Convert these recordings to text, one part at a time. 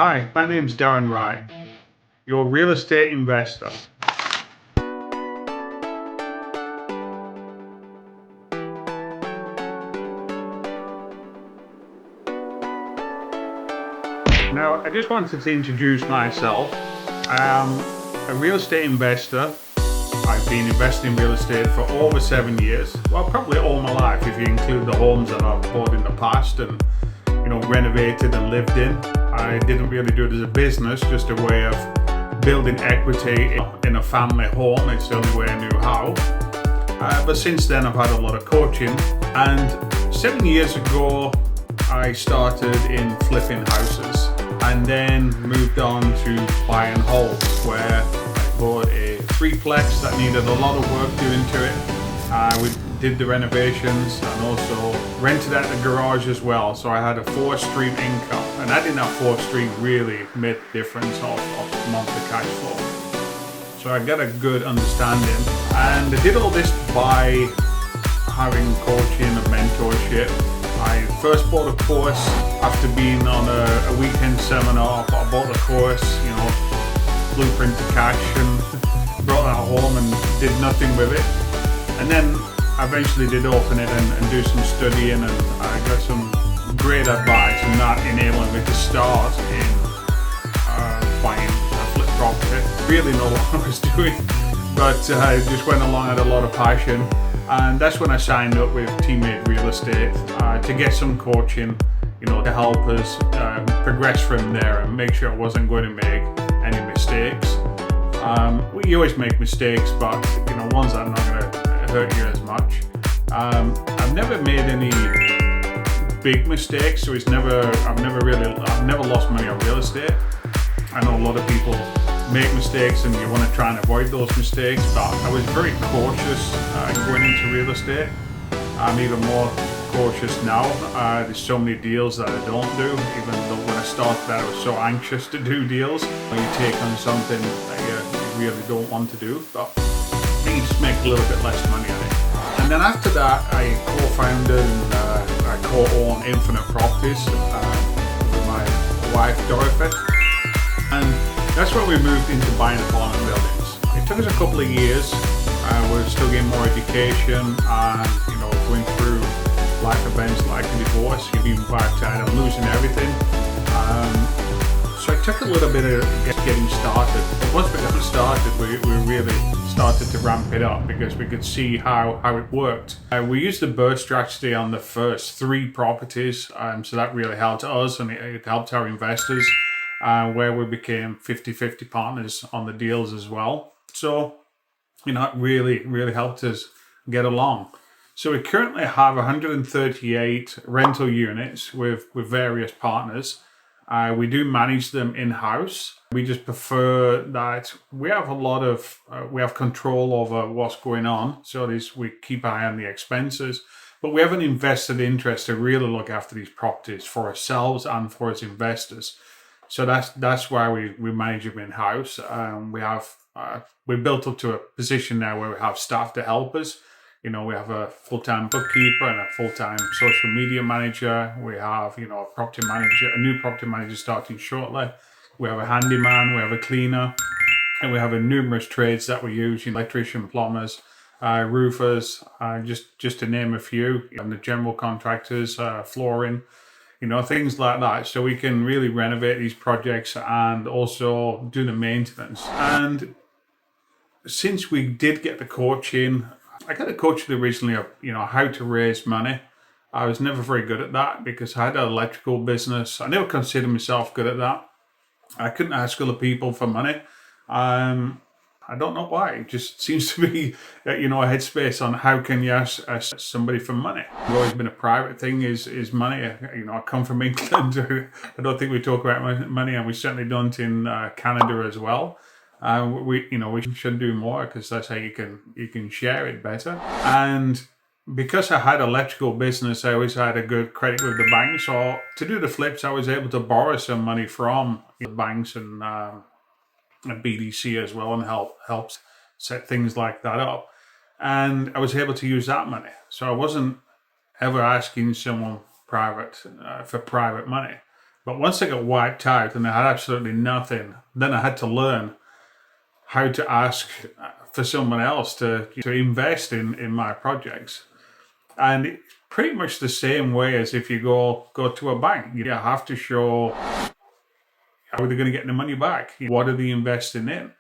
Hi, my name's Darren Wright, your real estate investor. Now, I just wanted to introduce myself. I'm a real estate investor. I've been investing in real estate for over 7 years. Well, probably all my life, if you include the homes that I've bought in the past and renovated and lived in. I didn't really do it as a business, just a way of building equity in a family home. It's the only way I knew how. But since then, I've had a lot of coaching. And 7 years ago, I started in flipping houses and then moved on to buy and hold, where I bought a threeplex that needed a lot of work doing to it. We did the renovations and also rented out the garage as well. So I had a 4th Street income, and adding that 4th Street really made the difference of monthly cash flow. So I got a good understanding, and I did all this by having coaching and mentorship. I first bought a course after being on a weekend seminar. I bought the course, Blueprint to Cash, and brought that home and did nothing with it. And then I eventually did open it and do some studying, and I got some great advice, and that enabled me to start in buying a flip property. Really know what I was doing, but I just went along, had a lot of passion. And that's when I signed up with Teammate Real Estate to get some coaching, to help us progress from there and make sure I wasn't going to make any mistakes. We always make mistakes, but ones that are not going to hurt you as much. I've never made any big mistakes, so I've never lost money on real estate. I know a lot of people make mistakes and you want to try and avoid those mistakes, but I was very cautious going into real estate. I'm even more cautious now. There's so many deals that I don't do, even though when I started I was so anxious to do deals. When you take on something that you really don't want to do, but you just make a little bit less money on it. And then after that, I co-founded and I co-own Infinite Properties with my wife Dorothy. And that's when we moved into buying apartment buildings. It took us a couple of years. We're still getting more education and going through life events like a divorce. You've been tired of losing everything. So it took a little bit of getting started. But once we got started, we really started to ramp it up because we could see how it worked. We used the burst strategy on the first 3 properties, so that really helped us and it helped our investors. Where we became 50-50 partners on the deals as well. So, it really helped us get along. So we currently have 138 rental units with various partners. We do manage them in-house. We just prefer that we have we have control over what's going on. So we keep an eye on the expenses. But we have an invested interest to really look after these properties for ourselves and for as investors. So that's why we manage them in house. We're built up to a position now where we have staff to help us. We have a full-time bookkeeper and a full-time social media manager. We have a new property manager starting shortly. We have a handyman. We have a cleaner, and we have numerous trades that we use: electrician, plumbers, roofers, just to name a few. And the general contractors, flooring. Things like that. So we can really renovate these projects and also do the maintenance. And since we did get the coaching, I got a coaching originally of, how to raise money. I was never very good at that because I had an electrical business. I never considered myself good at that. I couldn't ask other people for money. I don't know why. It just seems to be, a headspace on how can you ask somebody for money. It's always been a private thing, is money. I come from England. I don't think we talk about money, and we certainly don't in Canada as well. We should do more because that's how you can share it better. And because I had electrical business, I always had a good credit with the bank. So to do the flips, I was able to borrow some money from the banks and BDC as well, and helps set things like that up. And I was able to use that money. So I wasn't ever asking someone for private money. But once I got wiped out and I had absolutely nothing, then I had to learn how to ask for someone else to invest in my projects. And it's pretty much the same way as if you go to a bank. You have to show how are they going to get the money back? What are they investing in?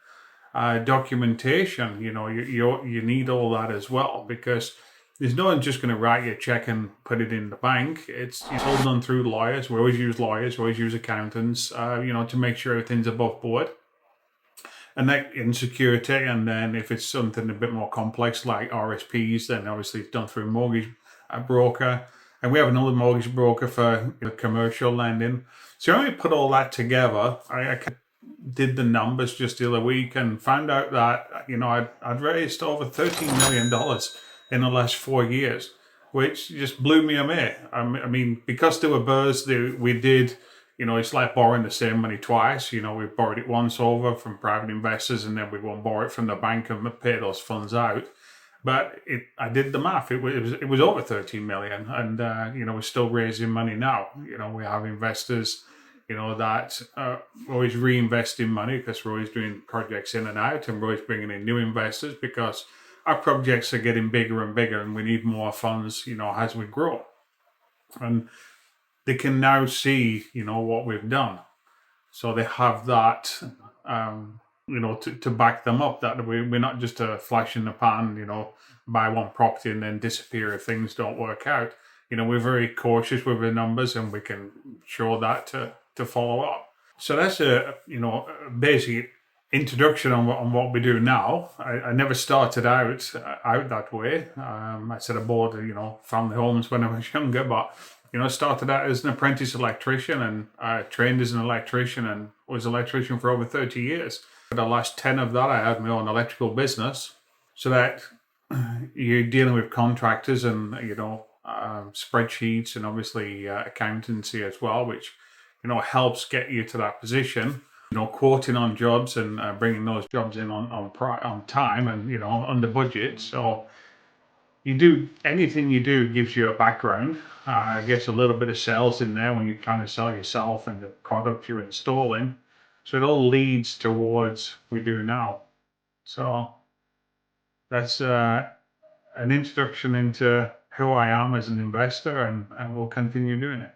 Documentation, you need all that as well, because there's no one just going to write you a check and put it in the bank. It's all done through lawyers. We always use lawyers, we always use accountants, to make sure everything's above board. And that in security, and then if it's something a bit more complex like RSPs, then obviously it's done through a mortgage broker. And we have another mortgage broker for commercial lending. So when we put all that together, I did the numbers just the other week and found out that I'd raised over $13 million in the last 4 years, which just blew me away. I mean, because there were burrs, we did. It's like borrowing the same money twice. We borrowed it once over from private investors, and then we won't borrow it from the bank and pay those funds out. But I did the math. It was over 13 million, and we're still raising money now. We have investors, that always reinvesting money because we're always doing projects in and out, and we're always bringing in new investors because our projects are getting bigger and bigger, and we need more funds, as we grow. And they can now see, what we've done. So they have that, to back them up, that we're not just a flash in the pan, buy one property and then disappear if things don't work out. We're very cautious with the numbers, and we can show that to follow up. So that's a basic introduction on what we do now. I never started out that way. I said I bought family homes when I was younger, but I started out as an apprentice electrician, and I trained as an electrician and was an electrician for over 30 years. For the last 10 of that, I had my own electrical business. So that you're dealing with contractors and, spreadsheets and obviously accountancy as well, which, helps get you to that position. Quoting on jobs and bringing those jobs in on time and, under budget. So anything you do gives you a background. I guess a little bit of sales in there when you're trying to sell yourself and the product you're installing. So it all leads towards what we do now. So that's an introduction into who I am as an investor, and we'll continue doing it.